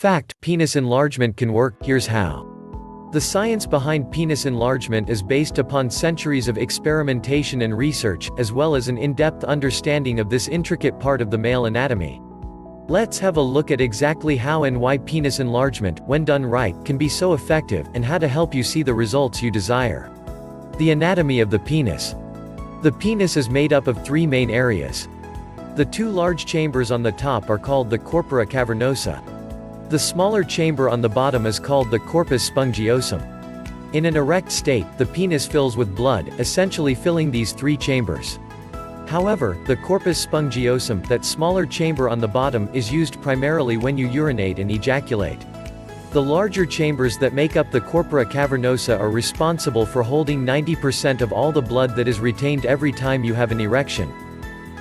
Fact: penis enlargement can work, here's how. The science behind penis enlargement is based upon centuries of experimentation and research, as well as an in-depth understanding of this intricate part of the male anatomy. Let's have a look at exactly how and why penis enlargement, when done right, can be so effective, and how to help you see the results you desire. The anatomy of the penis. The penis is made up of three main areas. The two large chambers on the top are called the Corpora Cavernosa. The smaller chamber on the bottom is called the Corpus Spongiosum. In an erect state, the penis fills with blood, essentially filling these three chambers. However, the Corpus Spongiosum, that smaller chamber on the bottom, is used primarily when you urinate and ejaculate. The larger chambers that make up the Corpora Cavernosa are responsible for holding 90% of all the blood that is retained every time you have an erection.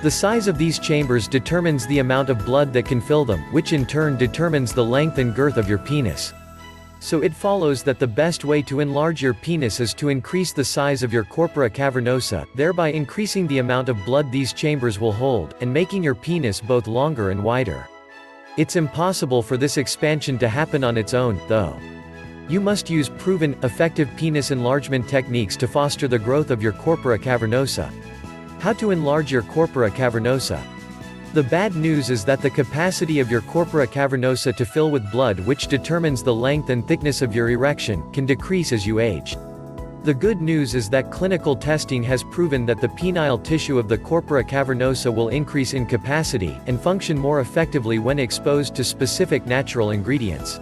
The size of these chambers determines the amount of blood that can fill them, which in turn determines the length and girth of your penis. So it follows that the best way to enlarge your penis is to increase the size of your Corpora Cavernosa, thereby increasing the amount of blood these chambers will hold, and making your penis both longer and wider. It's impossible for this expansion to happen on its own, though. You must use proven, effective penis enlargement techniques to foster the growth of your Corpora Cavernosa. How to enlarge your Corpora Cavernosa. The bad news is that the capacity of your Corpora Cavernosa to fill with blood, which determines the length and thickness of your erection, can decrease as you age. The good news is that clinical testing has proven that the penile tissue of the Corpora Cavernosa will increase in capacity, and function more effectively when exposed to specific natural ingredients.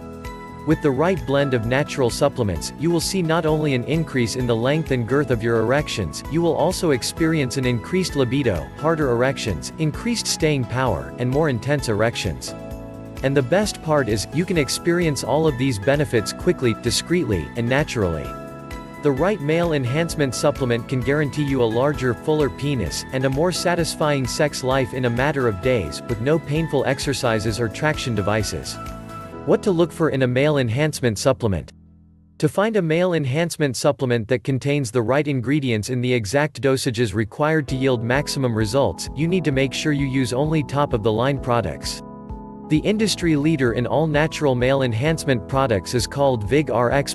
With the right blend of natural supplements, you will see not only an increase in the length and girth of your erections, you will also experience an increased libido, harder erections, increased staying power, and more intense erections. And the best part is, you can experience all of these benefits quickly, discreetly, and naturally. The right male enhancement supplement can guarantee you a larger, fuller penis, and a more satisfying sex life in a matter of days, with no painful exercises or traction devices. What to look for in a male enhancement supplement. To find a male enhancement supplement that contains the right ingredients in the exact dosages required to yield maximum results, you need to make sure you use only top-of-the-line products. The industry leader in all natural male enhancement products is called VIG-RX+.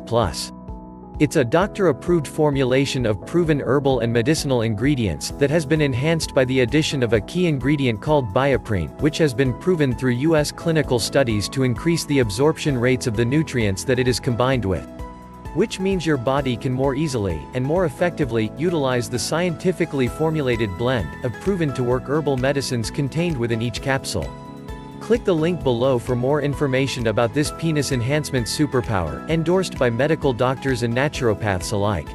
It's a doctor-approved formulation of proven herbal and medicinal ingredients, that has been enhanced by the addition of a key ingredient called bioprene, which has been proven through U.S. clinical studies to increase the absorption rates of the nutrients that it is combined with. Which means your body can more easily, and more effectively, utilize the scientifically formulated blend of proven-to-work herbal medicines contained within each capsule. Click the link below for more information about this penis enhancement superpower, endorsed by medical doctors and naturopaths alike.